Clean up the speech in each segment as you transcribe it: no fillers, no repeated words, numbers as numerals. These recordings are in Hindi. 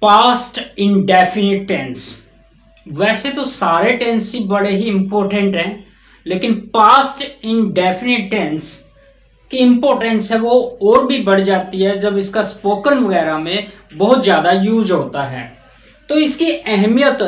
Past indefinite tense. वैसे तो सारे टेंस ही बड़े ही इंपॉर्टेंट हैं, लेकिन पास्ट इंडेफिनिट टेंस की इंपॉर्टेंस है वो और भी बढ़ जाती है जब इसका स्पोकन वगैरह में बहुत ज़्यादा यूज होता है। तो इसकी अहमियत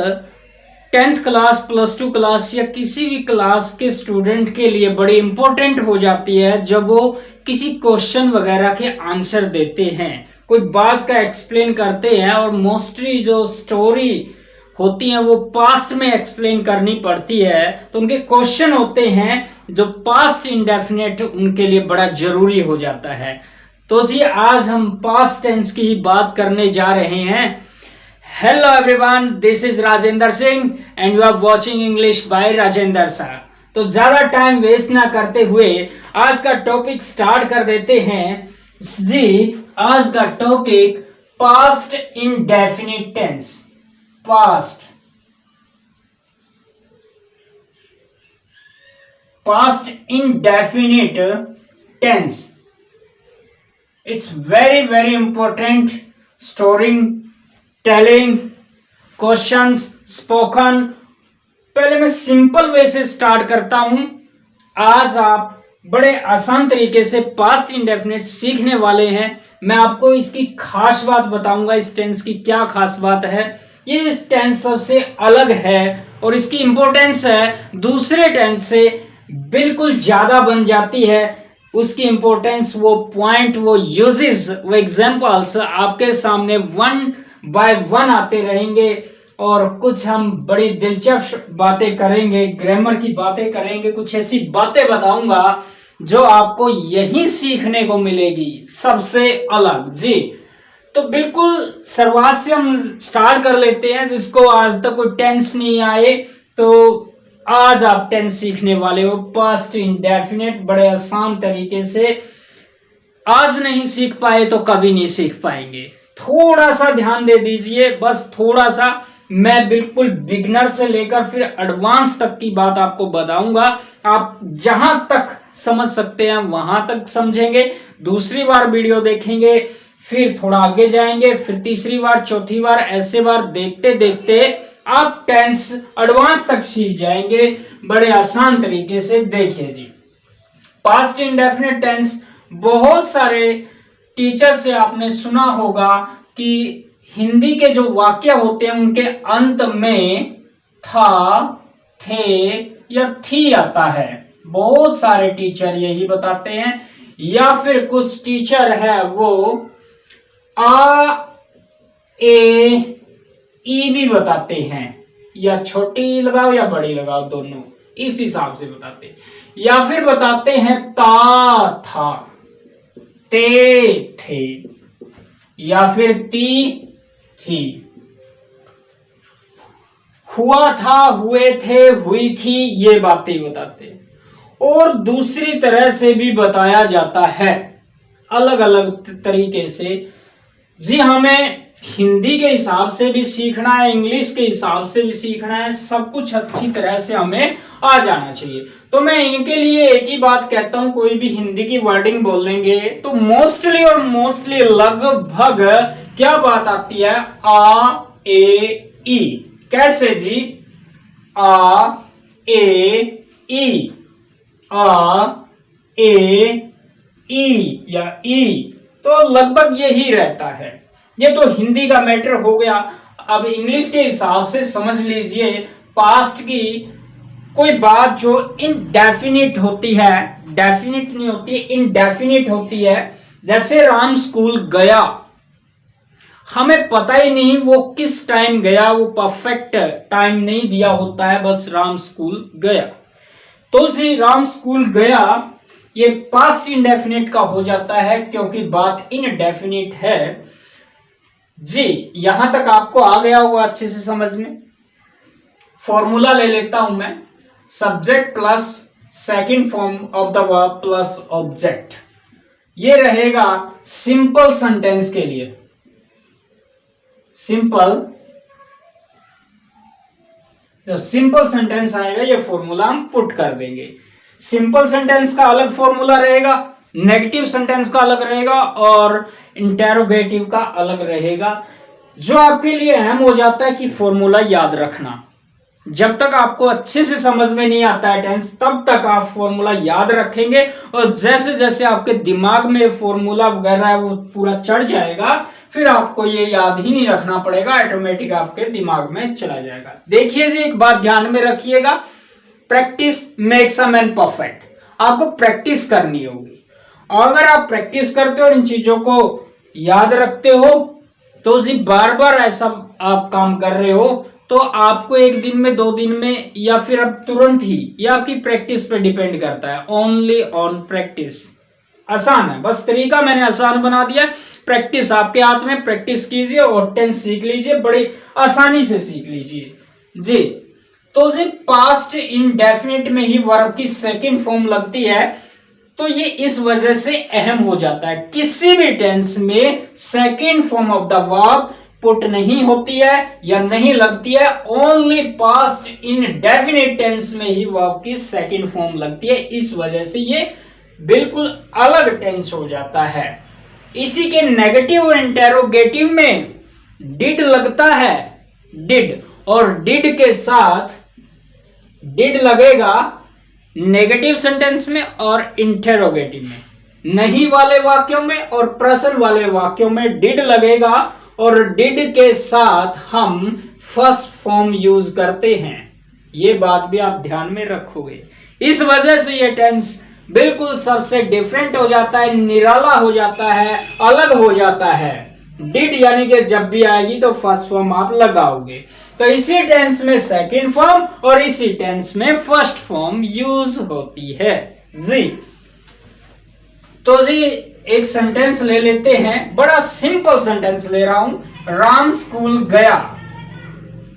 10th क्लास, +2 क्लास या किसी भी क्लास के स्टूडेंट के लिए बड़ी इंपॉर्टेंट हो जाती है जब वो किसी क्वेश्चन वगैरह के आंसर देते हैं, कोई बात का एक्सप्लेन करते हैं। और मोस्टली जो स्टोरी होती है वो पास्ट में एक्सप्लेन करनी पड़ती है, तो उनके क्वेश्चन होते हैं जो पास्ट इंडेफिनिट उनके लिए बड़ा जरूरी हो जाता है। तो जी आज हम पास्ट टेंस की ही बात करने जा रहे हैं। Hello everyone, this is Rajendra Singh and you are watching English by Rajendra sir. तो ज्यादा टाइम वेस्ट ना करते हुए आज का टॉपिक स्टार्ट कर देते हैं। जी आज का topic past indefinite tense. Past indefinite tense, it's very important storing, telling, questions, spoken. पहले मैं सिंपल वे से स्टार्ट करता हूं। आज आप बड़े आसान तरीके से पास्ट इंडेफिनिट सीखने वाले हैं। मैं आपको इसकी खास बात बताऊंगा, इस टेंस की क्या खास बात है। ये इस टेंस सबसे अलग है और इसकी इंपॉर्टेंस है दूसरे टेंस से बिल्कुल ज्यादा बन जाती है। उसकी इंपॉर्टेंस, वो पॉइंट, वो यूजेस, वो एग्जांपल्स आपके सामने 1 बाय 1 आते रहेंगे और कुछ हम बड़ी दिलचस्प बातें करेंगे, ग्रामर की बातें करेंगे, कुछ ऐसी बातें बताऊंगा जो आपको यही सीखने को मिलेगी सबसे अलग। जी तो बिल्कुल शुरुआत से हम स्टार्ट कर लेते हैं। जिसको आज तक कोई टेंस नहीं आए तो आज आप टेंस सीखने वाले हो पास्ट इंडेफिनिट बड़े आसान तरीके से। आज नहीं सीख पाए तो कभी नहीं सीख पाएंगे। थोड़ा सा ध्यान दे दीजिए, बस थोड़ा सा। मैं बिल्कुल बिगनर से लेकर फिर एडवांस तक की बात आपको बताऊंगा। आप जहां तक समझ सकते हैं वहां तक समझेंगे, दूसरी बार वीडियो देखेंगे, फिर थोड़ा आगे जाएंगे, फिर तीसरी बार, चौथी बार, ऐसे बार देखते देखते आप टेंस एडवांस तक सीख जाएंगे बड़े आसान तरीके से। देखिए जी, पास्ट इंडेफिनिट टेंस, बहुत सारे टीचर से आपने सुना होगा कि हिंदी के जो वाक्य होते हैं उनके अंत में था, थे या थी आता है। बहुत सारे टीचर यही बताते हैं, या फिर कुछ टीचर है वो आ, ए, ई भी बताते हैं, या छोटी लगाओ या बड़ी लगाओ, दोनों इस हिसाब से बताते हैं। या फिर बताते हैं ता था, ते थे, या फिर ती थी, हुआ था, हुए थे, हुई थी, ये बातें बताते हैं। और दूसरी तरह से भी बताया जाता है, अलग अलग तरीके से। जी हमें हिंदी के हिसाब से भी सीखना है, इंग्लिश के हिसाब से भी सीखना है, सब कुछ अच्छी तरह से हमें आ जाना चाहिए। तो मैं इनके लिए एक ही बात कहता हूं, कोई भी हिंदी की वर्डिंग बोलेंगे तो मोस्टली लगभग क्या बात आती है, आ, ए, ई। कैसे जी, आ, ए, ई, आ, ए, ई या ई, तो लगभग यही रहता है। ये तो हिंदी का मैटर हो गया। अब इंग्लिश के हिसाब से समझ लीजिए, पास्ट की कोई बात जो इनडेफिनिट होती है, डेफिनिट नहीं होती, इनडेफिनिट होती है। जैसे राम स्कूल गया, हमें पता ही नहीं वो किस टाइम गया, वो परफेक्ट टाइम नहीं दिया होता है, बस राम स्कूल गया। तो जी राम स्कूल गया, ये पास्ट इंडेफिनिट का हो जाता है क्योंकि बात इनडेफिनिट है। जी यहां तक आपको आ गया होगा अच्छे से समझ में। फॉर्मूला ले लेता हूं मैं, subject plus second form of the verb plus object. ये रहेगा सिंपल सेंटेंस के लिए। जो सिंपल सेंटेंस आएगा ये फॉर्मूला हम पुट कर देंगे। सिंपल सेंटेंस का अलग फॉर्मूला रहेगा, नेगेटिव सेंटेंस का अलग रहेगा और इंटेरोगेटिव का अलग रहेगा। जो आपके लिए अहम हो जाता है कि फॉर्मूला याद रखना। जब तक आपको अच्छे से समझ में नहीं आता है टेंस, तब तक आप फॉर्मूला याद रखेंगे, और जैसे जैसे आपके दिमाग में फॉर्मूला वगैरह है वो पूरा चढ़ जाएगा, फिर आपको ये याद ही नहीं रखना पड़ेगा, ऑटोमेटिक आपके दिमाग में चला जाएगा। देखिए जी, एक बात ध्यान में रखिएगा, practice makes a man perfect. आपको प्रैक्टिस करनी होगी, और अगर आप प्रैक्टिस करते हो, इन चीजों को याद रखते हो, तो जी बार बार ऐसा आप काम कर रहे हो, तो आपको एक दिन में, 2 दिन में, या फिर अब तुरंत ही, यह आपकी प्रैक्टिस पे डिपेंड करता है। Only on practice. आसान है, बस तरीका मैंने आसान बना दिया। प्रैक्टिस आपके हाथ में, प्रैक्टिस कीजिए और टेंस सीख लीजिए, बड़ी आसानी से सीख लीजिए जी। तो जी पास्ट इंडेफिनिट में ही वर्ब की सेकंड फॉर्म लगती है, तो ये इस वजह से अहम हो जाता है। किसी भी टेंस में second form of the verb put नहीं होती है या नहीं लगती है, ओनली पास्ट इंडेफिनिट टेंस में ही वर्ब की सेकंड फॉर्म लगती है। इस वजह से ये बिल्कुल अलग टेंस हो जाता है। इसी के नेगेटिव इंटेरोगेटिव में डिड लगता है, डिड, और डिड के साथ डिड लगेगा नेगेटिव सेंटेंस में और इंटेरोगेटिव में। नहीं वाले वाक्यों में और प्रश्न वाले वाक्यों में डिड लगेगा, और डिड के साथ हम फर्स्ट फॉर्म यूज करते हैं। ये बात भी आप ध्यान में रखोगे। इस वजह से ये टेंस बिल्कुल सबसे डिफरेंट हो जाता है, निराला हो जाता है, अलग हो जाता है। डिड यानी कि जब भी आएगी तो फर्स्ट फॉर्म आप लगाओगे, तो इसी टेंस में सेकंड फॉर्म और इसी टेंस में फर्स्ट फॉर्म यूज होती है जी। तो जी एक सेंटेंस ले लेते हैं, बड़ा सिंपल सेंटेंस ले रहा हूं। राम स्कूल गया,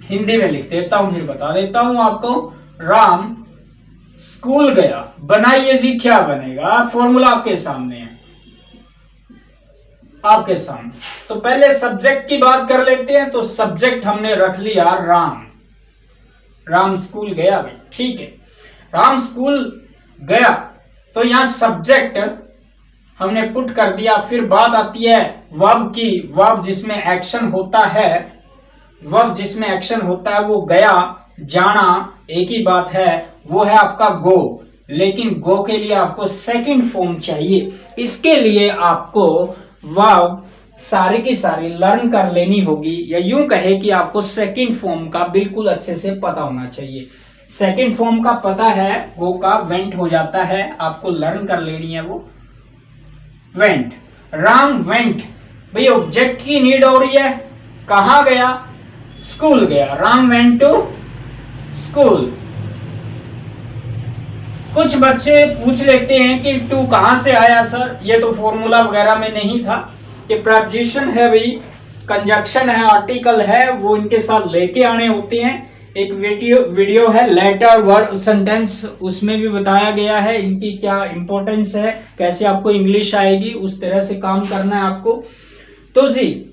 हिंदी में लिख देता हूं, फिर बता देता हूं आपको। राम स्कूल गया, बनाइए जी, क्या बनेगा? फॉर्मूला आपके सामने है, आपके सामने। तो पहले सब्जेक्ट की बात कर लेते हैं। तो सब्जेक्ट हमने रख लिया राम, राम स्कूल गया भाई, ठीक है, राम स्कूल गया। तो यहां सब्जेक्ट हमने पुट कर दिया। फिर बात आती है वर्ब की। वर्ब जिसमें एक्शन होता है, वर्ब जिसमें एक्शन होता है वो गया, जाना, एक ही बात है, वो है आपका गो। लेकिन गो के लिए आपको सेकंड फॉर्म चाहिए। इसके लिए आपको वर्ब सारी की सारी लर्न कर लेनी होगी, या यूं कहे कि आपको सेकंड फॉर्म का बिल्कुल अच्छे से पता होना चाहिए। सेकंड फॉर्म का पता है, गो का वेंट हो जाता है, आपको लर्न कर लेनी है वो वेंट। राम वेंट, भाई ऑब्जेक्ट की नीड हो रही है, कहां गया? स्कूल गया। Ram went to school. कुछ बच्चे पूछ लेते हैं कि टू कहां से आया सर? ये तो फॉर्मूला वगैरह में नहीं था, ये प्रपोजिशन है भाई, कंजक्शन है, आर्टिकल है, वो इनके साथ लेके आने होते हैं। एक वीडियो है लेटर वर्ड सेंटेंस, उसमें भी बताया गया है इनकी क्या इंपॉर्टेंस है, कैसे आपको इंग्लिश आएगी, उस तरह से काम करना है आपको। तो जी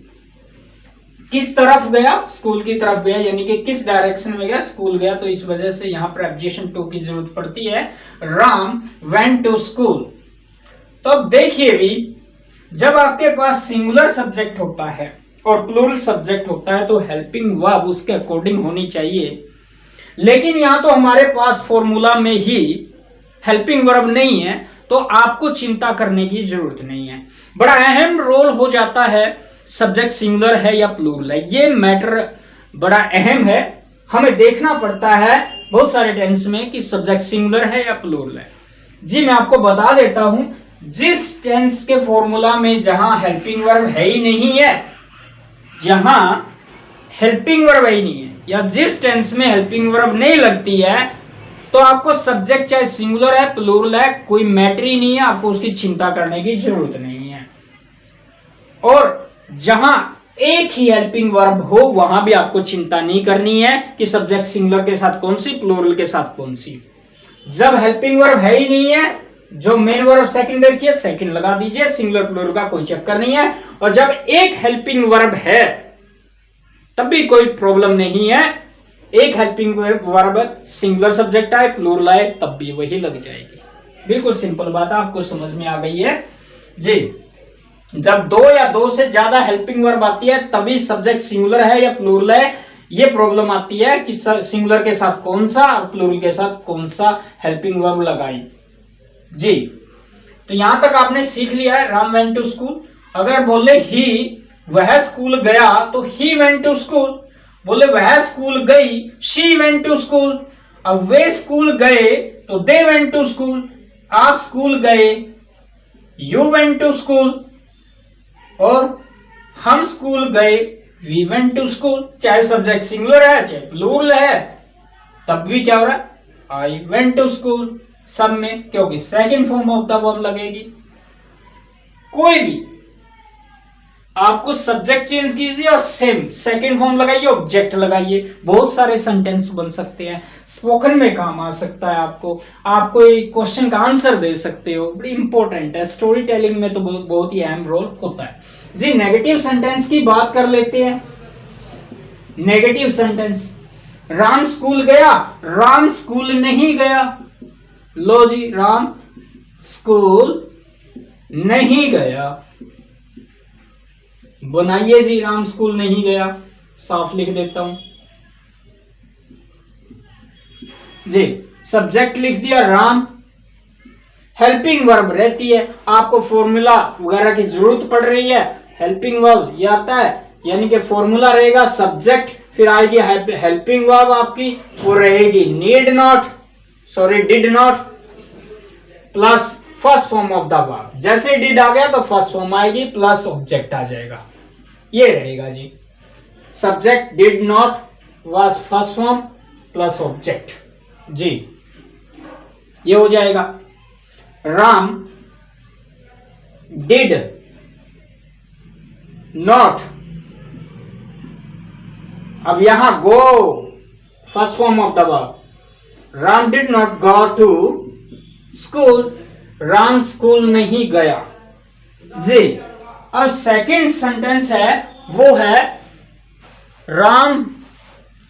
किस तरफ गया? स्कूल की तरफ गया, यानी कि किस डायरेक्शन में गया? स्कूल गया। तो इस वजह से यहाँ प्रपोजिशन टू की जरूरत पड़ती है। Ram went to school. तो अब देखिए भी, जब आपके पास सिंगुलर सब्जेक्ट होता है और प्लूरल सब्जेक्ट होता है तो हेल्पिंग वर्ब उसके अकॉर्डिंग होनी चाहिए। लेकिन यहाँ तो हमारे पास फॉर्मूला में ही हेल्पिंग वर्ब नहीं है, तो आपको चिंता करने की जरूरत नहीं है। बड़ा अहम रोल हो जाता है सब्जेक्ट सिंगुलर है या प्लूरल है, ये मैटर बड़ा अहम है। हमें देखना पड़ता है बहुत सारे टेंस में कि सब्जेक्ट सिंगुलर है या प्लूरल है। जी मैं आपको बता देता हूं, जिस टेंस के फॉर्मूला में जहां हेल्पिंग वर्ब है ही नहीं है, जहां हेल्पिंग वर्ब है ही नहीं है, या जिस टेंस में हेल्पिंग वर्ब नहीं लगती है, तो आपको सब्जेक्ट चाहे सिंगुलर है प्लूरल है कोई मैटर ही नहीं है, आपको उसकी चिंता करने की जरूरत नहीं है। और जहां एक ही हेल्पिंग वर्ब हो वहां भी आपको चिंता नहीं करनी है कि सब्जेक्ट सिंगुलर के साथ कौन सी, प्लूरल के साथ कौन सी। जब हेल्पिंग वर्ब है ही नहीं है, जो मेन वर्ब सेकंड रखिए सेकंड लगा दीजिए, सिंगुलर प्लूरल का कोई चक्कर नहीं है। और जब एक हेल्पिंग वर्ब है तब भी कोई प्रॉब्लम नहीं है, एक हेल्पिंग वर्ब सिंगुलर सब्जेक्ट आए प्लूरल आए तब भी वही लग जाएगी। बिल्कुल सिंपल बात आपको समझ में आ गई है जी। जब दो या दो से ज्यादा हेल्पिंग वर्ब आती है तभी सब्जेक्ट सिंगुलर है या प्लूरल है, ये प्रॉब्लम आती है कि सिंगुलर के साथ कौन सा और प्लूरल के साथ कौन सा हेल्पिंग वर्ब लगाई जी। तो यहां तक आपने सीख लिया है राम वेंट टू स्कूल। अगर बोले ही वह स्कूल गया तो ही वेंट टू स्कूल, बोले वह स्कूल गई शी वेंट टू स्कूल, अब वे स्कूल गए तो दे वेंट टू स्कूल, आप स्कूल गए यू वेंट टू स्कूल, और हम स्कूल गए वी वेंट टू स्कूल। चाहे सब्जेक्ट सिंगुलर है चाहे प्लूरल है तब भी क्या हो रहा है, आई वेंट टू स्कूल सब में, क्योंकि second form of the verb लगेगी। कोई भी आपको सब्जेक्ट चेंज कीजिए और सेम सेकंड फॉर्म लगाइए, ऑब्जेक्ट लगाइए, बहुत सारे सेंटेंस बन सकते हैं। स्पोकन में काम आ सकता है, आपको एक क्वेश्चन का आंसर दे सकते हो, बड़ी इंपॉर्टेंट है। स्टोरी टेलिंग में तो बहुत ही अहम रोल होता है जी। नेगेटिव सेंटेंस की बात कर लेते हैं। नेगेटिव सेंटेंस, राम स्कूल गया, राम स्कूल नहीं गया। लो जी, राम स्कूल नहीं गया, बनाइए जी राम स्कूल नहीं गया, साफ लिख देता हूं जी। सब्जेक्ट लिख दिया राम, हेल्पिंग वर्ब रहती है, आपको फॉर्मूला वगैरह की जरूरत पड़ रही है, हेल्पिंग वर्ब ये आता है, यानी कि फॉर्मूला रहेगा सब्जेक्ट, फिर आएगी हेल्पिंग वर्ब आपकी, वो रहेगी need not, sorry did not plus first form of the verb. जैसे डिड आ गया तो फर्स्ट फॉर्म आएगी प्लस ऑब्जेक्ट आ जाएगा, ये रहेगा जी। Subject did not was first form plus object जी, ये हो जाएगा। राम डिड नॉट, अब यहां go first form of the verb, Ram did not go to school, Ram school नहीं गया जी। अब सेकंड सेंटेंस है वो है राम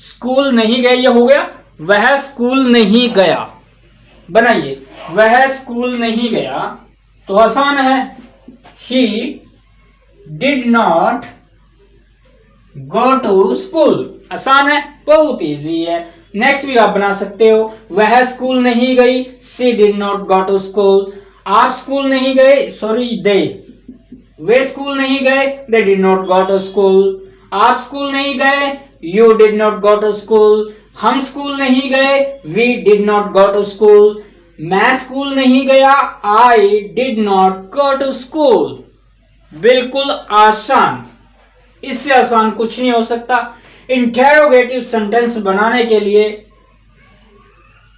स्कूल नहीं गए, ये हो गया वह स्कूल नहीं गया। बनाइए वह स्कूल नहीं गया, तो आसान है, he did not go to school, आसान है, बहुत इजी है। नेक्स्ट भी आप बना सकते हो, वह स्कूल नहीं गई, she did not go to school, आप स्कूल नहीं गए, सॉरी दे, वे स्कूल नहीं गए, they did not go to school, आप स्कूल नहीं गए, you did not go to school, हम स्कूल नहीं गए, we did not go to school, मैं स्कूल नहीं गया, I did not go to school. बिल्कुल आसान, इससे आसान कुछ नहीं हो सकता। इंटेरोगेटिव सेंटेंस बनाने के लिए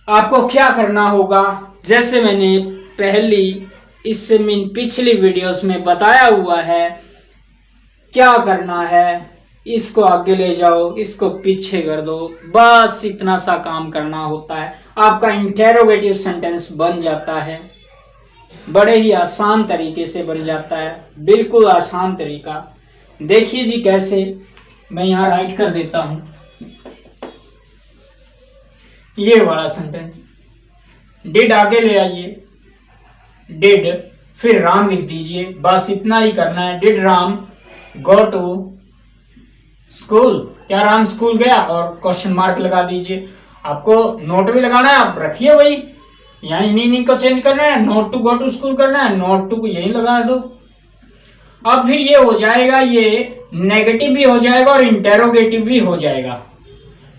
आपको क्या करना होगा, जैसे मैंने इससे पिछली वीडियोस में बताया हुआ है, क्या करना है, इसको आगे ले जाओ, इसको पीछे कर दो, बस इतना सा काम करना होता है, आपका इंटेरोगेटिव सेंटेंस बन जाता है। बड़े ही आसान तरीके से बन जाता है, बिल्कुल आसान तरीका। देखिए जी कैसे, मैं यहां राइट कर देता हूं, ये वाला सेंटेंस, डिड आगे ले आइए, डिड फिर राम लिख दीजिए, बस इतना ही करना है। Did Ram go to school, क्या राम स्कूल गया, और क्वेश्चन मार्क लगा दीजिए। आपको नोट भी लगाना है, आप रखिए वही, यहाँ इन्हीं को चेंज करना है, not to go to school करना है, नोट टू को यही लगा दो। अब फिर ये हो जाएगा, ये नेगेटिव भी हो जाएगा और इंटेरोगेटिव भी हो जाएगा।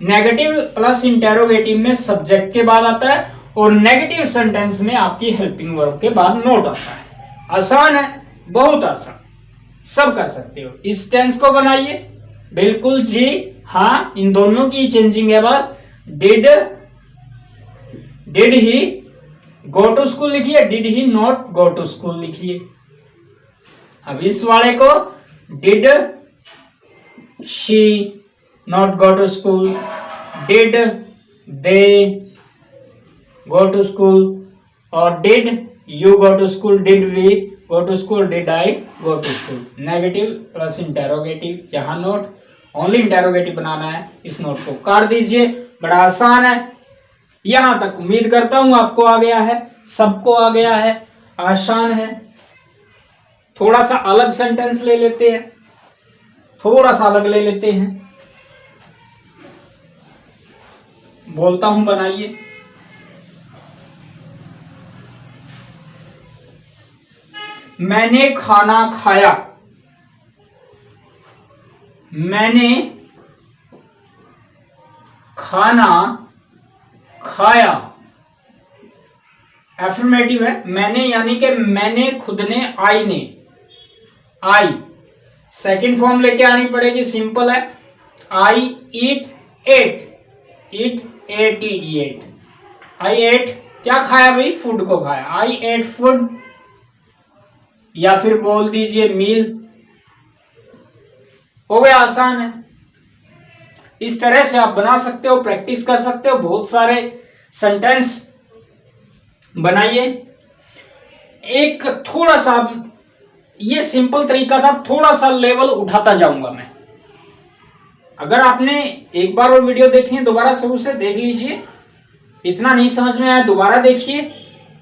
नेगेटिव प्लस इंटेरोगेटिव में सब्जेक्ट के बाद आता है और नेगेटिव सेंटेंस में आपकी हेल्पिंग वर्ब के बाद नोट आता है। आसान है, बहुत आसान, सब कर सकते हो। इस टेंस को बनाइए, बिल्कुल जी हाँ, इन दोनों की चेंजिंग है बस। Did he go to school लिखिए, did he not go to school लिखिए। अब इस वाले को did she not go to school, did they go to school, और did you go to school, did we go to school, did I go to school. Negative plus interrogative, यहाँ नोट, ओनली इंटेरोगेटिव बनाना है, इस नोट को काट दीजिए। बड़ा आसान है, यहां तक उम्मीद करता हूं आपको आ गया है, सबको आ गया है, आसान है। थोड़ा सा अलग सेंटेंस ले लेते हैं, थोड़ा सा अलग ले लेते हैं। बोलता हूं, बनाइए। मैंने खाना खाया। मैंने खाना खाया। एफर्मेटिव है। मैंने यानी कि मैंने, खुद ने, आई ने। आई सेकंड फॉर्म लेके आनी पड़ेगी, सिंपल है। आई ईट एट। ईट एट एट। आई एट क्या खाया भाई? फूड को खाया। आई एट फूड, या फिर बोल दीजिए मील। हो गया, आसान है। इस तरह से आप बना सकते हो, प्रैक्टिस कर सकते हो, बहुत सारे सेंटेंस बनाइए। एक थोड़ा सा, ये सिंपल तरीका था, थोड़ा सा लेवल उठाता जाऊंगा मैं। अगर आपने एक बार वो वीडियो देखी है, दोबारा शुरू से देख लीजिए। इतना नहीं समझ में आया, दोबारा देखिए,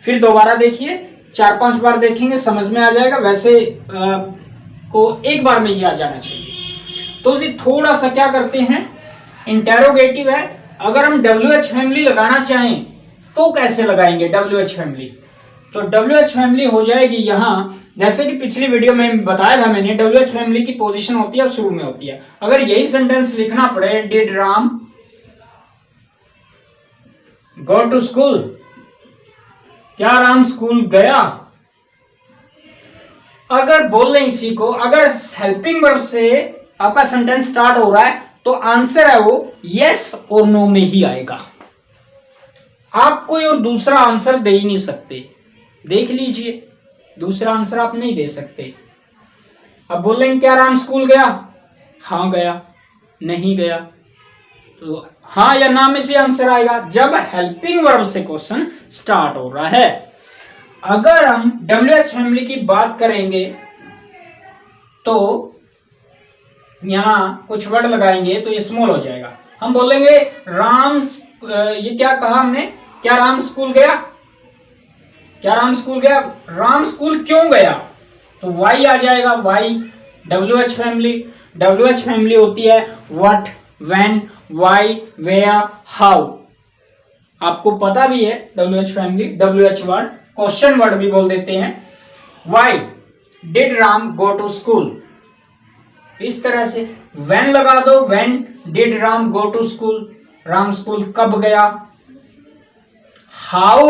फिर दोबारा देखिए, 4-5 बार देखेंगे, समझ में आ जाएगा। वैसे को एक बार में ही आ जाना चाहिए। तो जी थोड़ा सा क्या करते हैं, इंटेरोगेटिव है। अगर हम WH फैमिली लगाना चाहें तो कैसे लगाएंगे WH फैमिली? तो WH फैमिली हो जाएगी यहां, जैसे कि पिछली वीडियो में बताया था मैंने, WH फैमिली की पोजीशन होती है और शुरू में होती है। अगर यही सेंटेंस लिखना पड़े, did Ram go to school, क्या राम स्कूल गया? अगर बोल रहे इसी को, अगर हेल्पिंग वर्ब से आपका सेंटेंस स्टार्ट हो रहा है तो आंसर है वो यस और नो में ही आएगा। आप कोई और दूसरा आंसर दे ही नहीं सकते। देख लीजिए, दूसरा आंसर आप नहीं दे सकते। अब बोल रहे हैं क्या राम स्कूल गया? हाँ गया, नहीं गया, तो हाँ या ना में से आंसर आएगा जब हेल्पिंग वर्ब से क्वेश्चन स्टार्ट हो रहा है। अगर हम WH फैमिली की बात करेंगे तो यहां कुछ वर्ड लगाएंगे तो ये स्मॉल हो जाएगा। हम बोलेंगे राम, ये क्या कहा हमने, क्या राम स्कूल गया? क्या राम स्कूल गया? राम स्कूल क्यों गया? तो वाई आ जाएगा, why. WH family, WH family होती है what, when, why, where, how. आपको पता भी है WH family. WH word question word भी बोल देते हैं। Why did Ram go to school, इस तरह से। व्हेन लगा दो, when did Ram go to school, Ram school कब गया। How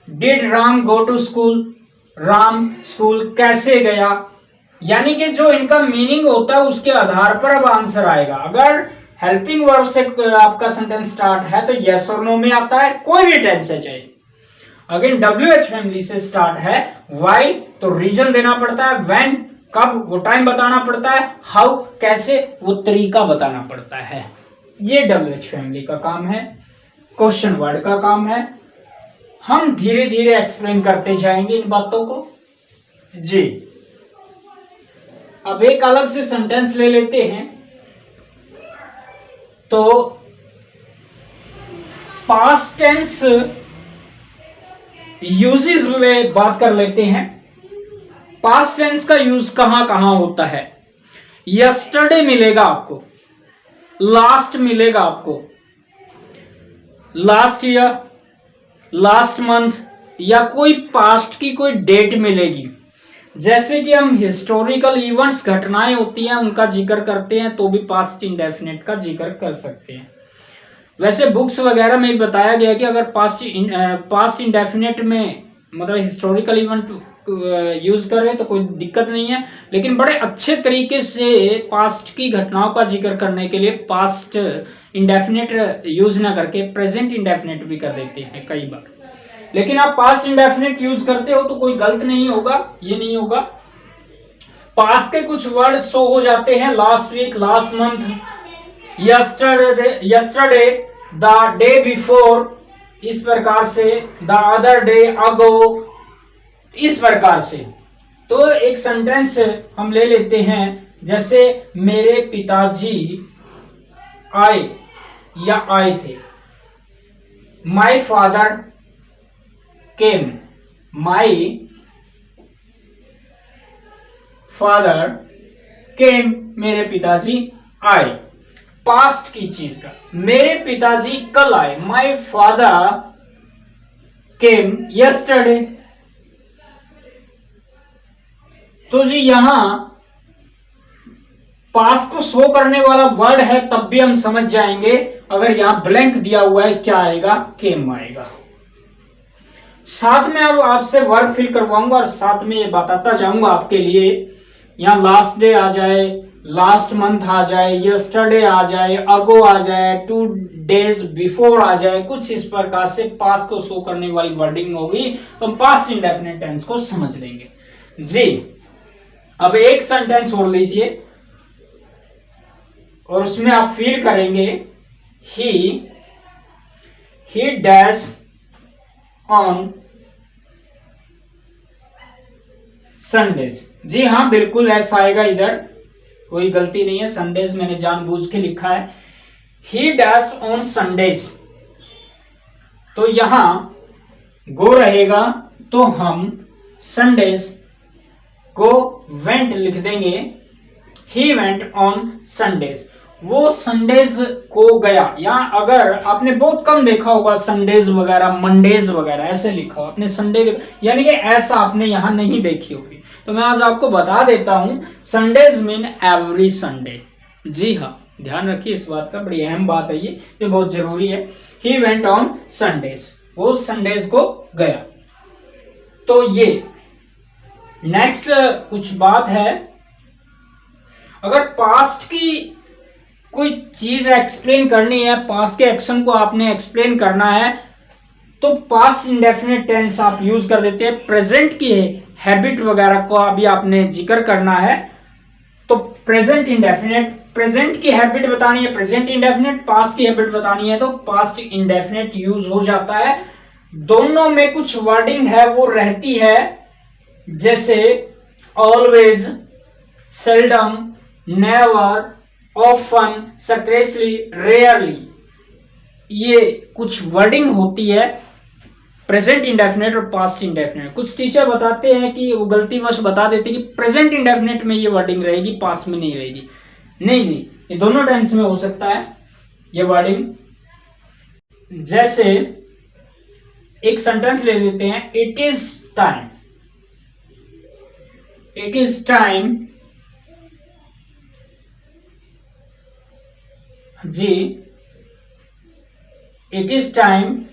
did Ram go to school, Ram school कैसे गया। यानी कि जो इनका मीनिंग होता है उसके आधार पर अब आंसर आएगा। अगर हेल्पिंग वर्ब से आपका सेंटेंस स्टार्ट है तो यस और नो में आता है, कोई भी टेंस है चाहे। अगर WH फैमिली से स्टार्ट है, व्हाई तो रीजन देना पड़ता है, व्हेन कब वो टाइम बताना पड़ता है, हाउ कैसे वो तरीका बताना पड़ता है। ये WH फैमिली का काम है, क्वेश्चन वर्ड का काम है। हम धीरे धीरे एक्सप्लेन करते जाएंगे इन बातों को जी। अब एक अलग से सेंटेंस ले लेते हैं, तो पास्ट टेंस यूजेस में बात कर लेते हैं। पास्ट टेंस का यूज कहां कहां होता है? यस्टरडे मिलेगा आपको, लास्ट मिलेगा आपको, लास्ट ईयर, लास्ट मंथ, या कोई पास्ट की कोई डेट मिलेगी। जैसे कि हम हिस्टोरिकल इवेंट्स, घटनाएं होती हैं, उनका जिक्र करते हैं तो भी पास्ट इंडेफिनिट का जिक्र कर सकते हैं। वैसे बुक्स वगैरह में बताया गया कि अगर पास्ट इंडेफिनिट में मतलब हिस्टोरिकल इवेंट यूज करें तो कोई दिक्कत नहीं है, लेकिन बड़े अच्छे तरीके से पास्ट की घटनाओं का जिक्र करने के लिए पास्ट इंडेफिनिट यूज ना करके प्रेजेंट इंडेफिनिट भी कर देते हैं कई बार। लेकिन आप पास्ट इंडेफिनिट यूज करते हो तो कोई गलत नहीं होगा, ये नहीं होगा। पास्ट के कुछ वर्ड शो हो जाते हैं, last week, last month, yesterday, the day before, इस प्रकार से, द अदर डे, अगो, इस प्रकार से। तो एक सेंटेंस हम ले लेते हैं, जैसे मेरे पिताजी आए या आए थे। My father came, my father came, मेरे पिताजी आए। पास्ट की चीज का, मेरे पिताजी कल आए, माई फादर केम यस्टरडे। तो जी यहां पास्ट को शो करने वाला वर्ड है, तब भी हम समझ जाएंगे। अगर यहां ब्लैंक दिया हुआ है, क्या आएगा? केम आएगा। साथ में अब आपसे वर्ड फिल करवाऊंगा और साथ में ये बताता जाऊंगा आपके लिए। यहां लास्ट डे आ जाए, लास्ट मंथ आ जाए, यस्टरडे आ जाए, अगो आ जाए, 2 days बिफोर आ जाए, कुछ इस प्रकार से पास्ट को शो करने वाली वर्डिंग होगी, तो हम पास्ट इंडेफिनिट टेंस को समझ लेंगे जी। अब एक सेंटेंस और लीजिए और उसमें आप फील करेंगे ही डैश ऑन संडेज। जी हाँ, बिल्कुल ऐसा आएगा, इधर कोई गलती नहीं है, संडेज मैंने जानबूझ के लिखा है। ही डैश ऑन संडेज, तो यहां गो रहेगा, तो हम संडेज को वेंट लिख देंगे। ही वेंट ऑन संडेज, वो संडेज को गया। या अगर आपने बहुत कम देखा होगा संडेज वगैरह, मंडेज वगैरह ऐसे लिखा हो, आपने संडे, यानी कि ऐसा आपने यहां नहीं देखी होगी। तो मैं आज आपको बता देता हूं, संडेज मीन एवरी संडे। जी हाँ, ध्यान रखिए इस बात का, बड़ी अहम बात है ये बहुत जरूरी है। ही वेंट ऑन संडेज, वो संडेज को गया। तो ये नेक्स्ट कुछ बात है, अगर पास्ट की कोई चीज एक्सप्लेन करनी है, पास्ट के एक्शन को आपने एक्सप्लेन करना है, तो पास्ट इंडेफिनिट टेंस आप यूज कर देते हैं। प्रेजेंट की हैबिट वगैरह को अभी आपने जिक्र करना है, तो प्रेजेंट इंडेफिनिट, प्रेजेंट की हैबिट बतानी है प्रेजेंट इंडेफिनिट, पास्ट की हैबिट बतानी है तो पास्ट इंडेफिनिट यूज हो जाता है। दोनों में कुछ वर्डिंग है वो रहती है, जैसे always, seldom, never, often, stressly, rarely, ये कुछ वर्डिंग होती है प्रेजेंट इंडेफिनिट और पास्ट इंडेफिनिट। कुछ टीचर बताते हैं कि वो गलतीवश बता देते हैं कि प्रेजेंट इंडेफिनिट में ये वर्डिंग रहेगी, पास्ट में नहीं रहेगी। नहीं जी, ये दोनों टेंस में हो सकता है ये वर्डिंग। जैसे एक सेंटेंस ले लेते हैं, it is time, it is time जी, it is time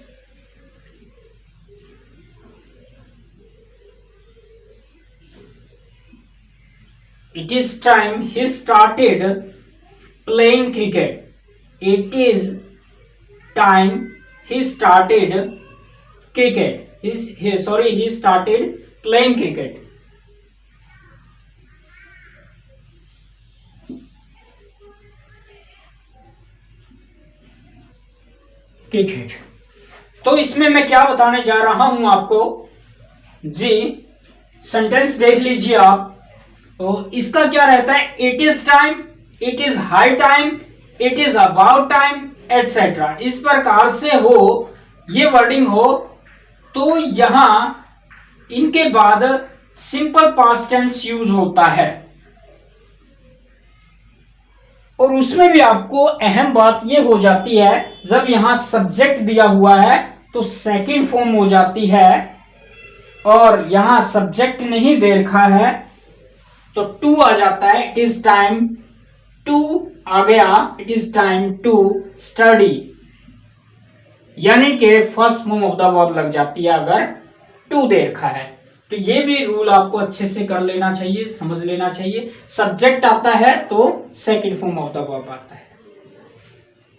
it is time he started playing cricket. It is time he started cricket. He started playing cricket. Cricket. तो इसमें मैं क्या बताने जा रहा हूं आपको जी, सेंटेंस देख लीजिए आप। तो इसका क्या रहता है, it is time, it is high time, it is about time, etcetera. इस प्रकार से हो, ये वर्डिंग हो, तो यहां इनके बाद सिंपल पास्ट टेंस यूज होता है। और उसमें भी आपको अहम बात यह हो जाती है, जब यहां सब्जेक्ट दिया हुआ है तो सेकंड फॉर्म हो जाती है, और यहां सब्जेक्ट नहीं दे रखा है तो टू आ जाता है। इट इज टाइम टू आ गया, it is time to study, यानी कि first form of the verb लग जाती है अगर टू दे रखा है। तो ये भी रूल आपको अच्छे से कर लेना चाहिए, समझ लेना चाहिए। सब्जेक्ट आता है तो second form of the verb आता है।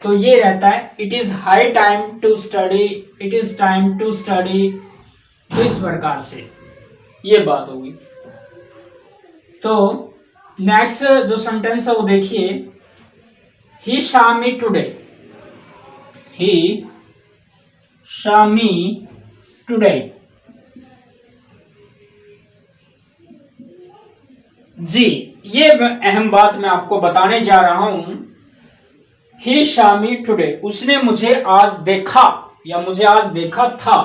तो ये रहता है, it is high time to study, it is time to study. तो इस प्रकार से ये बात होगी। तो नेक्स्ट जो सेंटेंस है वो देखिए, ही saw me today, ही saw me today। जी, ये अहम बात मैं आपको बताने जा रहा हूं। ही saw me today, उसने मुझे आज देखा या मुझे आज देखा था।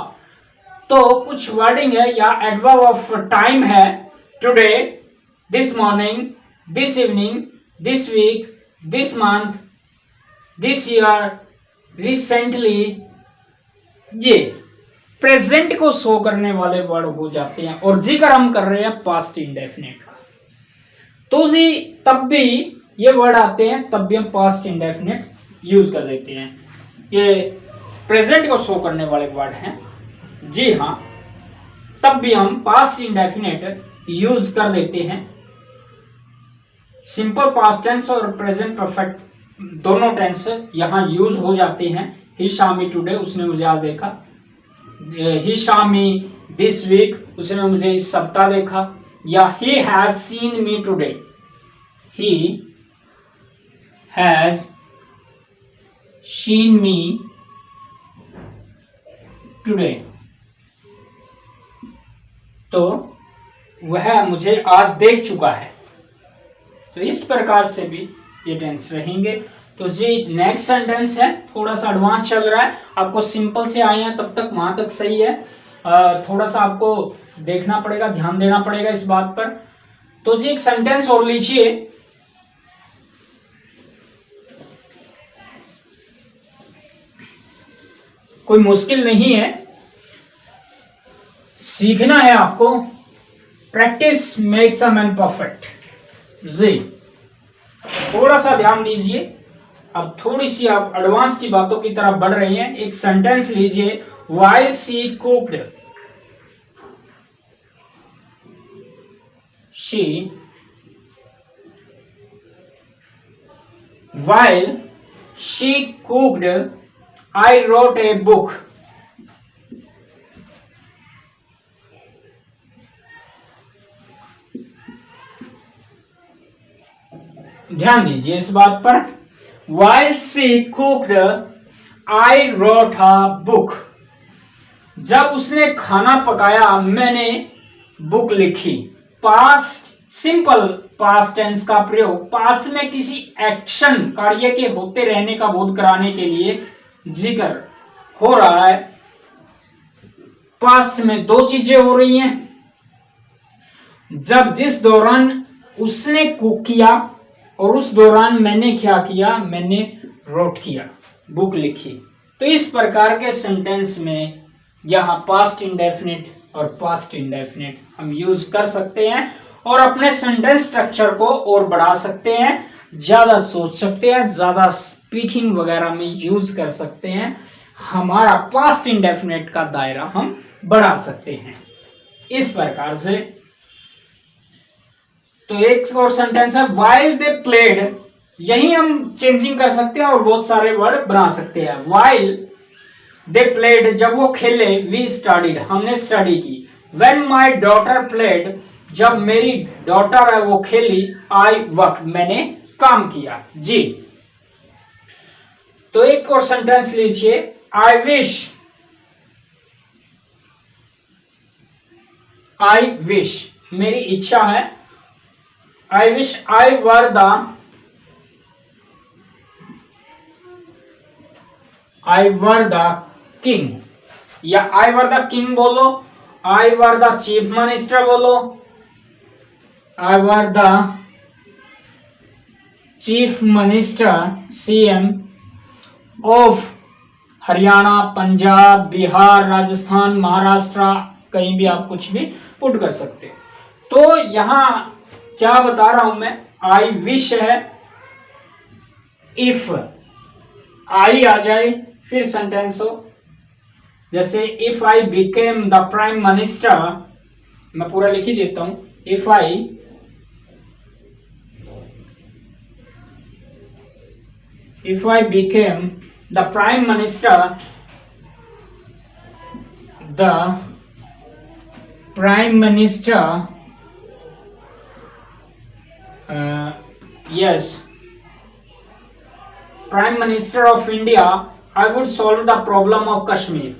तो कुछ वर्डिंग है या एडवर्ब ऑफ टाइम है today, this morning, this evening, this week, this month, this year, recently, ये प्रेजेंट को शो करने वाले वर्ड हो जाते हैं। और जिक्र हम कर रहे हैं पास्ट इंडेफिनिट का, तो जी तब भी ये वर्ड आते हैं, तब भी हम पास्ट इंडेफिनिट यूज कर देते हैं। ये प्रेजेंट को शो करने वाले वर्ड हैं, जी हाँ, तब भी हम पास्ट इंडेफिनिट यूज कर देते हैं। सिंपल पास्ट टेंस और प्रेजेंट परफेक्ट दोनों टेंस यहाँ यूज हो जाते हैं। ही शॉ मी टुडे, उसने मुझे आज देखा। ही शॉ मी दिस वीक, उसने मुझे इस सप्ताह देखा। या he has seen me today, he has seen me today, तो वह मुझे आज देख चुका है। तो इस प्रकार से भी ये टेंस रहेंगे। तो जी नेक्स्ट सेंटेंस है, थोड़ा सा एडवांस चल रहा है, आपको सिंपल से आए हैं तब तक, वहां तक सही है। थोड़ा सा आपको देखना पड़ेगा, ध्यान देना पड़ेगा इस बात पर। तो जी एक सेंटेंस और लीजिए। कोई मुश्किल नहीं है, सीखना है आपको। Practice makes a man perfect. जी थोड़ा सा ध्यान दीजिए, अब थोड़ी सी आप एडवांस की बातों की तरफ बढ़ रहे हैं। एक सेंटेंस लीजिए, while she cooked, she while she cooked I wrote a book. ध्यान दीजिए इस बात पर। While she cooked, I wrote a book. जब उसने खाना पकाया मैंने बुक लिखी। पास्ट सिंपल पास्ट टेंस का प्रयोग पास्ट में किसी एक्शन कार्य के होते रहने का बोध कराने के लिए जिक्र हो रहा है। पास्ट में दो चीजें हो रही हैं, जब जिस दौरान उसने कुक किया और उस दौरान मैंने क्या किया, मैंने रोट किया, बुक लिखी। तो इस प्रकार के सेंटेंस में यहाँ पास्ट इंडेफिनिट और पास्ट इंडेफिनिट हम यूज कर सकते हैं और अपने सेंटेंस स्ट्रक्चर को और बढ़ा सकते हैं, ज्यादा सोच सकते हैं, ज्यादा स्पीकिंग वगैरह में यूज कर सकते हैं। हमारा पास्ट इंडेफिनिट का दायरा हम बढ़ा सकते हैं इस प्रकार से। तो एक और सेंटेंस है, while they played, यही हम चेंजिंग कर सकते हैं और बहुत सारे वर्ड बना सकते हैं। while they played, जब वो खेले, we studied, हमने स्टडी की। when my daughter played, जब मेरी डॉटर है वो खेली, I worked, मैंने काम किया। जी तो एक और सेंटेंस लीजिए, I wish, मेरी इच्छा है। I wish I were the king, या I were the king बोलो, I were the chief minister बोलो, I were the chief minister CM of Haryana, Punjab, Bihar, Rajasthan, Maharashtra, कहीं भी आप कुछ भी पुट कर सकते हो। तो यहां क्या बता रहा हूं मैं, आई विश है, इफ आई आ जाए फिर सेंटेंस हो। जैसे if I became the prime minister, मैं पूरा लिख ही देता हूं, if I became the prime minister, the prime minister yes, Prime Minister of India, I would solve the problem of Kashmir.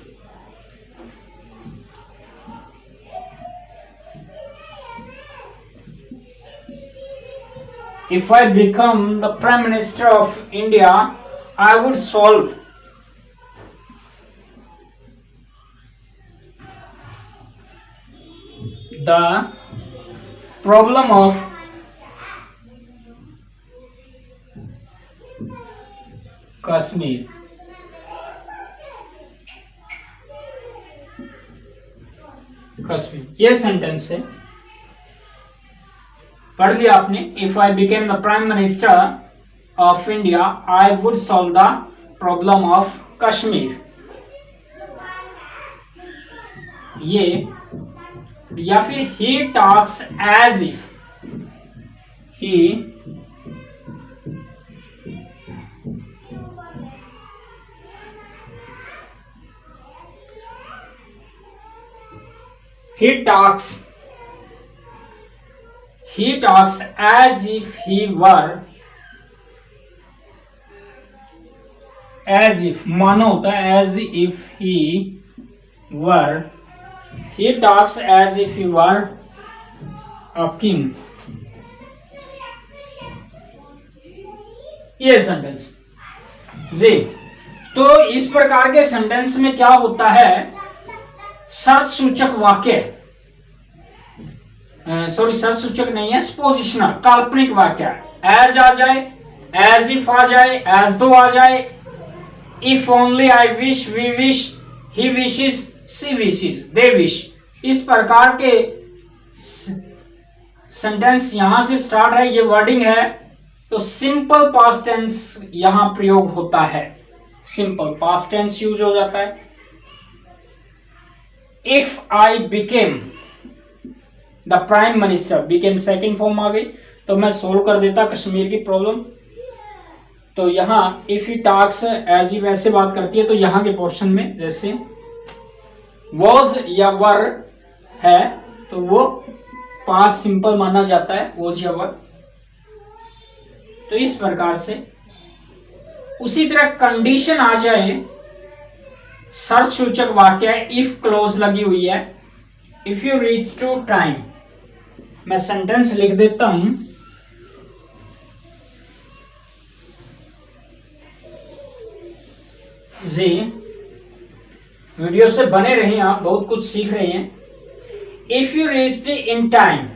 If I become the Prime Minister of India, I would solve the problem of Kashmir. Kashmir ये सेंटेंस है, पढ़ लिया आपने। If I became the prime minister of India I would solve the problem of Kashmir. ये या फिर he talks as if, he talks as if he were, as if माना होता है as if he were, he talks as if he were a king। ये सेंटेंस जी। तो इस प्रकार के सेंटेंस में क्या होता है, शर्त सूचक वाक्य, सॉरी शर्त सूचक नहीं है, स्पोजिशनल काल्पनिक वाक्य, एज आ जाए, एज इफ आ जाए, एज दो आ जाए, if only, I wish, we wish, he wishes, she wishes, they wish. इस प्रकार के सेंटेंस यहां से स्टार्ट है, ये वर्डिंग है। तो सिंपल पास्ट टेंस यहां प्रयोग होता है, सिंपल पास्ट टेंस यूज हो जाता है। If I became the prime minister, became second form आ गई, तो मैं सोल्व कर देता कश्मीर की प्रॉब्लम। तो यहां if he talks as he वैसे बात करती है, तो यहां के पोर्शन में जैसे वॉज या वर है तो वो पास्ट सिंपल माना जाता है, वॉज या वर। तो इस प्रकार से उसी तरह कंडीशन आ जाए, शर्त सूचक वाक्य है, इफ क्लोज लगी हुई है, if you reach to time. मैं सेंटेंस लिख देता हूं, जी वीडियो से बने रहिए, आप बहुत कुछ सीख रहे हैं। If you reached in time,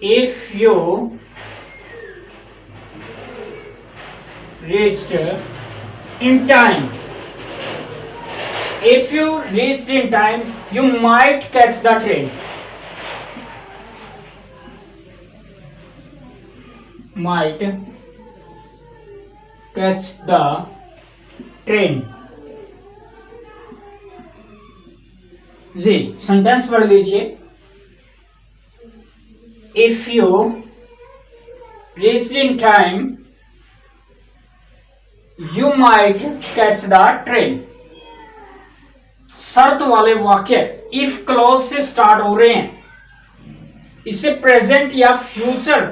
if you reached in time, if you reached in time you might catch the train, might catch the train। जी सेंटेंस पढ़ लीजिए, if you reached in time you might catch the train। शर्त वाले वाक्य इफ क्लॉज से स्टार्ट हो रहे हैं, इससे प्रेजेंट या फ्यूचर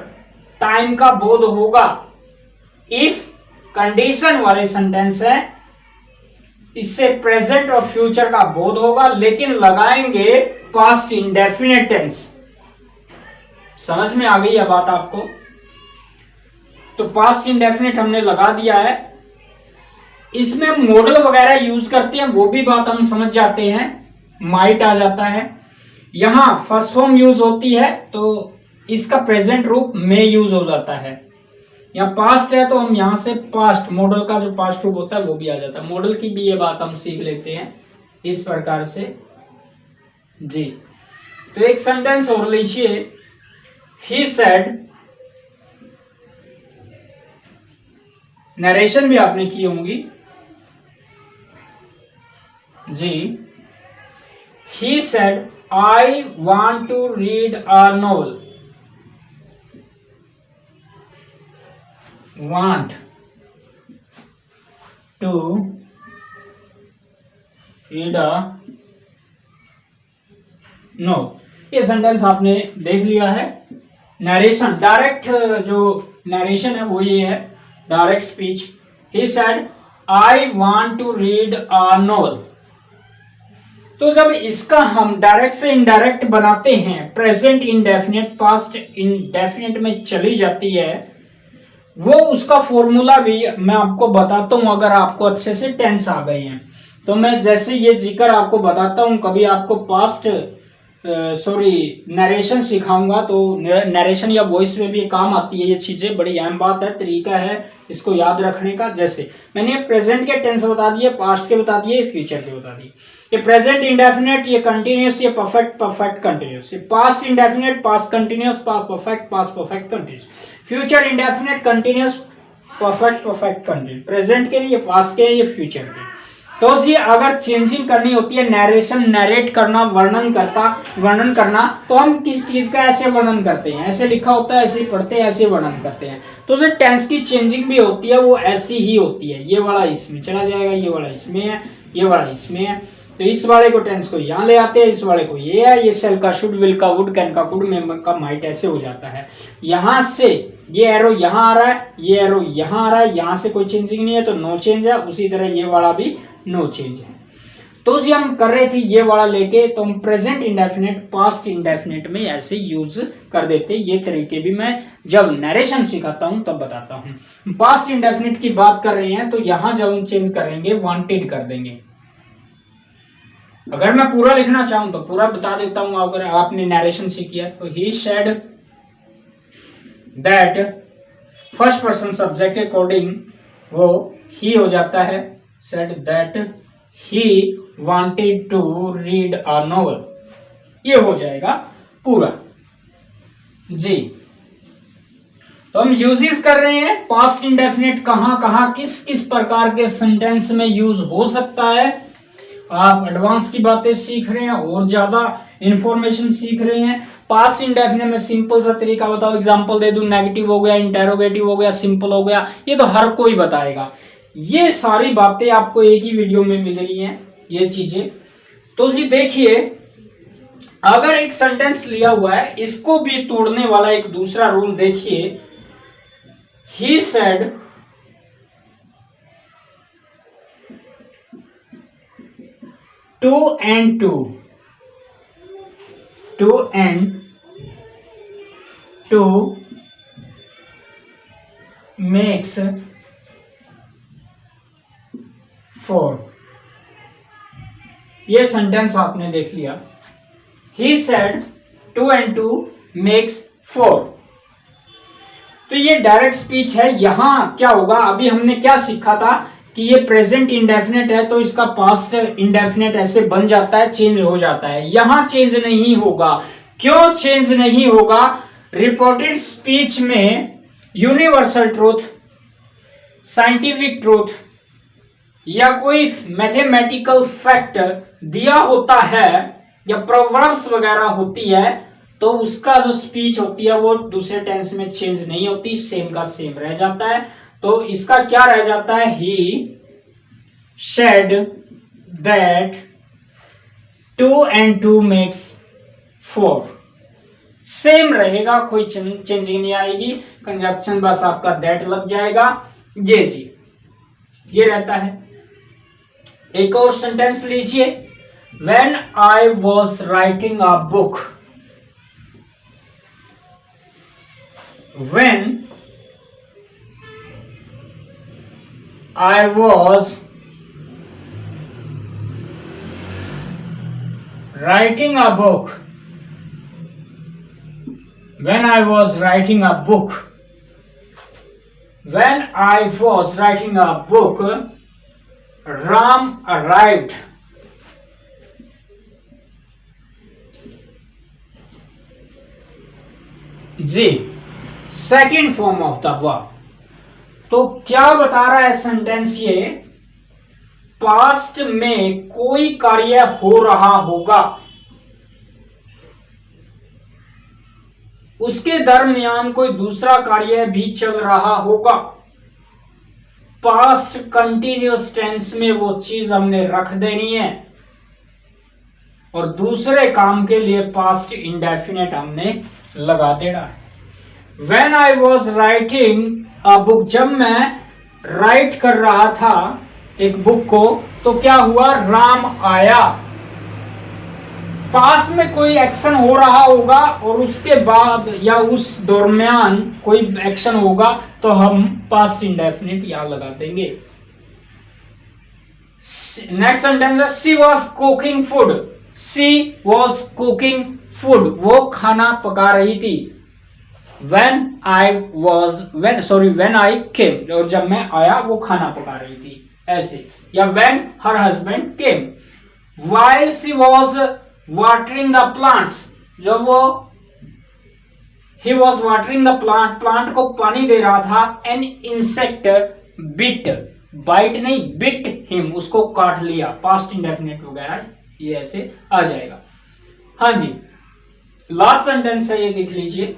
टाइम का बोध होगा। इफ कंडीशन वाले सेंटेंस है, इससे प्रेजेंट और फ्यूचर का बोध होगा, लेकिन लगाएंगे पास्ट इंडेफिनिट टेंस। समझ में आ गई है बात आपको? तो पास्ट इंडेफिनिट हमने लगा दिया है। इसमें मॉडल वगैरह यूज करते हैं, वो भी बात हम समझ जाते हैं, माइट आ जाता है। यहां फर्स्ट फॉर्म यूज होती है तो इसका प्रेजेंट रूप में यूज हो जाता है। या पास्ट है तो हम यहां से पास्ट, मॉडल का जो पास्ट रूप होता है वो भी आ जाता है। मॉडल की भी ये बात हम सीख लेते हैं इस प्रकार से जी। तो एक सेंटेंस और लीजिए, ही सेड, नरेशन भी आपने की होंगी जी। He said I want to read a novel, want to read a novel। ये सेंटेंस आपने देख लिया है। नरेशन, डायरेक्ट जो नरेशन है वो ये है, direct speech. He said I want to read a novel. तो जब इसका हम डायरेक्ट से इनडायरेक्ट बनाते हैं, प्रेजेंट इंडेफिनिट पास्ट इंडेफिनिट में चली जाती है, वो उसका फॉर्मूला भी मैं आपको बताता हूं। अगर आपको अच्छे से टेंस आ गए हैं तो मैं जैसे ये जिक्र आपको बताता हूं, कभी आपको पास्ट नरेशन सिखाऊंगा, तो नरेशन या वॉइस में भी काम आती है ये चीजें, बड़ी अहम बात है, तरीका है इसको याद रखने का। जैसे मैंने प्रेजेंट के टेंस बता दिए, पास्ट के बता दिए, फ्यूचर के बता दिए। ये प्रेजेंट इंडेफिनेट, ये कंटिन्यूस, ये परफेक्ट, परफेक्ट कंटिन्यूस, ये past indefinite, past continuous, past perfect, past perfect continuous, future indefinite, continuous, perfect, perfect continuous. Present के लिए, पास्ट के, ये फ्यूचर के। तो जी अगर चेंजिंग करनी होती है, नरेशन, नरेट करना, वर्णन करना, तो हम किस चीज का ऐसे वर्णन करते हैं, ऐसे लिखा होता है, ऐसे ही पढ़ते हैं, ऐसे वर्णन करते हैं। तो जो टेंस की चेंजिंग भी होती है वो ऐसी ही होती है। ये वाला इसमें चला जाएगा, ये वाला इसमें है, ये वाला इसमें है, तो इस वाले को टेंस को यहाँ ले आते हैं, इस वाले को ये है, ये शेल का शुड, विल का वुड, कैन का कुड, मेंबर का माइट, ऐसे हो जाता है। यहाँ से ये एरो यहाँ आ रहा है, ये एरो यहाँ आ रहा है, यहाँ से कोई चेंजिंग नहीं है तो नो चेंज है, उसी तरह ये वाला भी नो चेंज है। तो जी हम कर रहे थे ये वाला लेके, तो हम प्रेजेंट इंडेफिनेट, पास्ट इंडेफिनेट में ऐसे यूज कर देते। ये तरीके भी मैं जब नरेशन सिखाता हूं तब बताता हूं। पास्ट इंडेफिनेट की बात कर रहे हैं तो यहां जब हम चेंज करेंगे, वांटेड कर देंगे। अगर मैं पूरा लिखना चाहूं तो पूरा बता देता हूं, अगर आपने नरेशन सीखी है तो he said that, first person subject के अकॉर्डिंग वो ही हो जाता है, said that he wanted to read a novel, ये हो जाएगा पूरा जी। तो हम यूजेस कर रहे हैं पास्ट इंडेफिनेट, कहां कहां किस किस प्रकार के सेंटेंस में यूज हो सकता है। आप एडवांस की बातें सीख रहे हैं और ज्यादा इंफॉर्मेशन सीख रहे हैं। पास्ट इंडेफिनेट में सिंपल सा तरीका बताओ, एग्जांपल दे दूं, नेगेटिव हो गया, इंटेरोगेटिव हो गया, सिंपल हो गया, ये तो हर कोई बताएगा। ये सारी बातें आपको एक ही वीडियो में मिल रही हैं ये चीजें। तो जी देखिए, अगर एक सेंटेंस लिया हुआ है, इसको भी तोड़ने वाला एक दूसरा रूल देखिए। He said two and two makes 4, ये सेंटेंस आपने देख लिया। He said 2 and 2 makes 4, तो ये डायरेक्ट स्पीच है। यहां क्या होगा, अभी हमने क्या सीखा था कि ये प्रेजेंट इंडेफिनेट है तो इसका पास्ट इंडेफिनेट ऐसे बन जाता है, चेंज हो जाता है। यहां चेंज नहीं होगा। क्यों चेंज नहीं होगा? रिपोर्टेड स्पीच में यूनिवर्सल ट्रूथ, साइंटिफिक ट्रूथ या कोई मैथमेटिकल फैक्ट दिया होता है या प्रोवर्ब्स वगैरह होती है, तो उसका जो स्पीच होती है वो दूसरे टेंस में चेंज नहीं होती, सेम का सेम रह जाता है। तो इसका क्या रह जाता है? He said that 2 and 2 makes 4, same रहेगा, कोई चेंजिंग नहीं आएगी। कंजक्शन बस आपका दैट लग जाएगा। ये जी ये रहता है। एक और सेंटेंस लीजिए, When I was writing a book, when I was writing a book, when I was writing a book, when I was writing a book, Ram arrived. जी second form of the verb. तो क्या बता रहा है सेंटेंस? ये पास्ट में कोई कार्य हो रहा होगा, उसके दरमियान कोई दूसरा कार्य भी चल रहा होगा। पास्ट कंटिन्यूअस टेंस में वो चीज हमने रख देनी है और दूसरे काम के लिए पास्ट इंडेफिनेट हमने लगा देना है। When I was writing a book, जब मैं राइट कर रहा था एक बुक को, तो क्या हुआ? राम आया। पास में कोई एक्शन हो रहा होगा और उसके बाद या उस दरमियान कोई एक्शन होगा तो हम पास्ट इंडेफिनिट यहां लगा देंगे। नेक्स्ट सेंटेंस है she was cooking food. She was cooking food, वो खाना पका रही थी। when I came, और जब मैं आया वो खाना पका रही थी, ऐसे। या when her husband came, while she was watering the plants, जब वो he was watering the plant, plant को पानी दे रहा था, an insect bit, bite नहीं bit him, उसको काट लिया, past indefinite वगैरह ये ऐसे आ जाएगा। हाँ जी, लास्ट सेंटेंस है ये, देख लीजिए।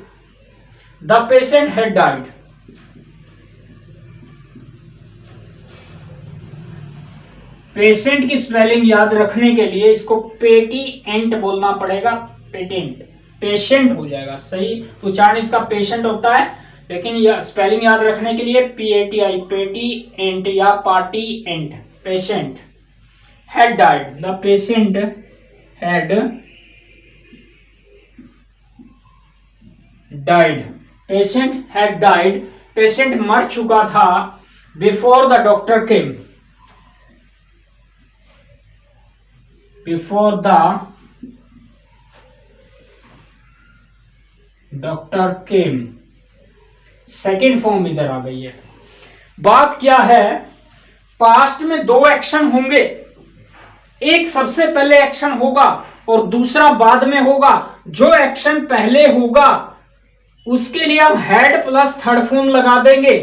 The patient had died, patient की स्पेलिंग याद रखने के लिए इसको पेटिएंट बोलना पड़ेगा, पेटेंट, पेशेंट हो जाएगा, सही उच्चारण इसका पेशेंट होता है, लेकिन यह स्पेलिंग याद रखने के लिए PATI, पेटिएंट या patient, patient. Had died, the patient had died, patient had died, patient मर चुका था, before the doctor came, before the doctor came, second form इधर आ गई है। बात क्या है, पास्ट में दो एक्शन होंगे, एक सबसे पहले एक्शन होगा और दूसरा बाद में होगा। जो एक्शन पहले होगा उसके लिए हम हैड प्लस थर्ड फॉर्म लगा देंगे,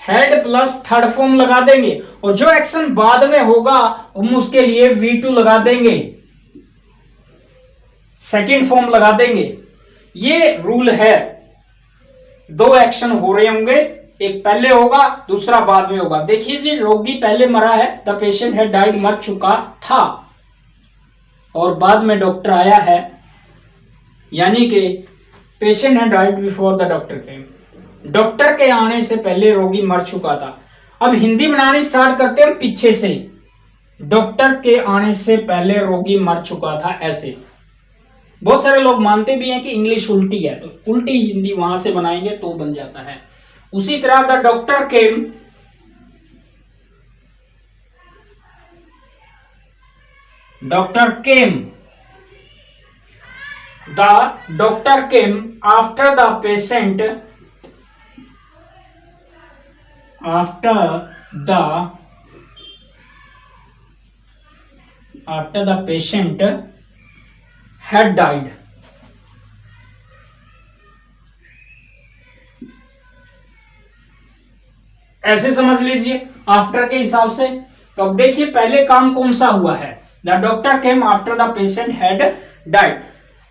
हैड प्लस थर्ड फॉर्म लगा देंगे, और जो एक्शन बाद में होगा हम उसके लिए V2 लगा देंगे, सेकेंड फॉर्म लगा देंगे। ये रूल है, दो एक्शन हो रहे होंगे, एक पहले होगा दूसरा बाद में होगा। देखिए जी, रोगी पहले मरा है, द पेशेंट हैड डाइड, मर चुका था, और बाद में डॉक्टर आया है, यानी कि patient had died before the doctor came, doctor के आने से पहले रोगी मर चुका था। अब हिंदी बनानी स्टार्ट करते हैं पीछे से, डॉक्टर के आने से पहले रोगी मर चुका था, ऐसे। बहुत सारे लोग मानते भी हैं कि इंग्लिश उल्टी है, तो उल्टी हिंदी वहां से बनाएंगे तो बन जाता है। उसी तरह the doctor came, doctor came, the doctor came after the patient, after the patient had died, ऐसे समझ लीजिए आफ्टर के हिसाब से। तो अब देखिए पहले काम कौन सा हुआ है, the doctor came after the patient had died,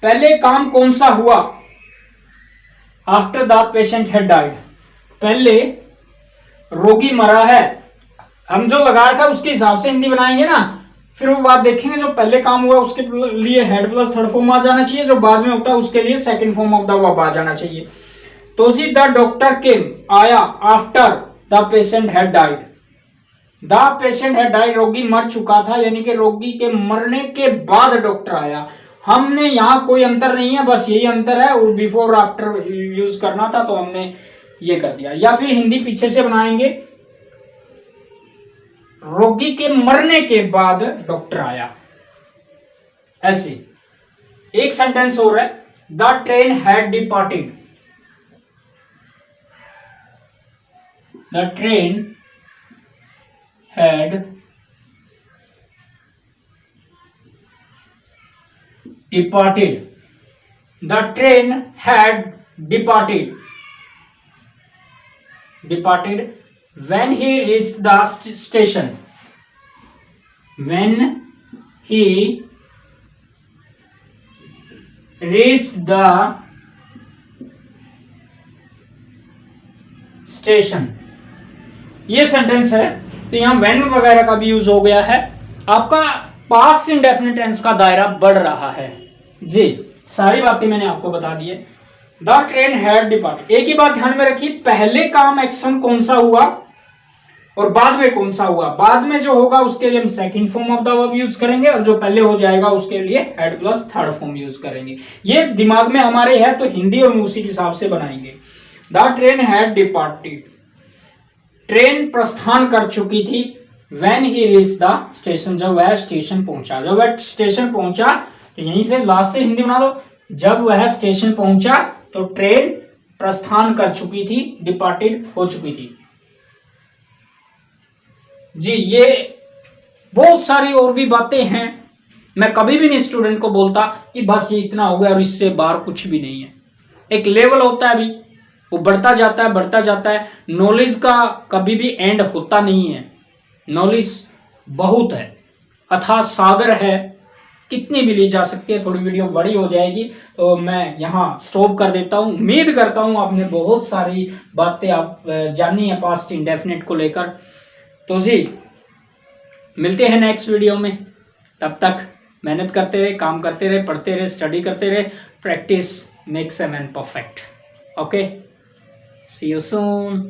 पहले काम कौन सा हुआ, after the patient had died, पहले रोगी मरा है, हम जो लगाया था उसके हिसाब से हिंदी बनाएंगे ना, फिर वो बात देखेंगे। जो पहले काम हुआ उसके लिए हेड प्लस थर्ड फॉर्म आ जाना चाहिए, जो बाद में होता है उसके लिए second form of the verb आ जाना चाहिए। तो जी द डॉक्टर केम आया, after the patient had died, the patient had died, रोगी मर चुका था, यानी कि रोगी के मरने के बाद डॉक्टर आया। हमने यहाँ कोई अंतर नहीं है, बस यही अंतर है, और बिफोर आफ्टर यूज करना था तो हमने ये कर दिया। या फिर हिंदी पीछे से बनाएंगे, रोगी के मरने के बाद डॉक्टर आया, ऐसे। एक सेंटेंस और है, the train had departed, the train had departed, the train had departed, departed when he reached the station, when he reached the station। ये सेंटेंस है, तो यहां when वगैरह का भी यूज हो गया है। आपका पास्ट इंडेफिनिट टेंस का दायरा बढ़ रहा है जी, सारी बातें मैंने आपको बता दी है। द ट्रेन हैड डिपार्टेड, एक ही बात ध्यान में रखिए, पहले काम एक्शन कौन सा हुआ और बाद में कौन सा हुआ। बाद में जो होगा उसके लिए हम second form of the verb use करेंगे, और जो पहले हो जाएगा उसके लिए had plus third form use करेंगे। ये दिमाग में हमारे है, तो हिंदी और उसी के हिसाब से बनाएंगे। The train had departed, train प्रस्थान कर चुकी थी, when he reached the station, जब वह स्टेशन पहुंचा, जब वह स्टेशन पहुंचा तो यहीं से लास्ट से हिंदी बना लो। जब वह स्टेशन पहुंचा तो ट्रेन प्रस्थान कर चुकी थी, डिपार्टेड हो चुकी थी। जी ये बहुत सारी और भी बातें हैं। मैं कभी भी नहीं स्टूडेंट को बोलता कि बस ये इतना हो गया और इससे बाहर कुछ भी नहीं है। एक लेवल होता है अभी, वो बढ़ता जाता है बढ़ता जाता है। नॉलेज का कभी भी एंड होता नहीं है। नॉलेज बहुत है, अथाह सागर है, कितनी भी ली जा सकती है। थोड़ी वीडियो बड़ी हो जाएगी तो मैं यहाँ स्टॉप कर देता हूँ। उम्मीद करता हूँ आपने बहुत सारी बातें आप जानी है पास्ट इंडेफिनिट को लेकर। तो जी मिलते हैं नेक्स्ट वीडियो में। तब तक मेहनत करते रहे, काम करते रहे, पढ़ते रहे, स्टडी करते रहे। Practice makes a man perfect. Okay, see you soon.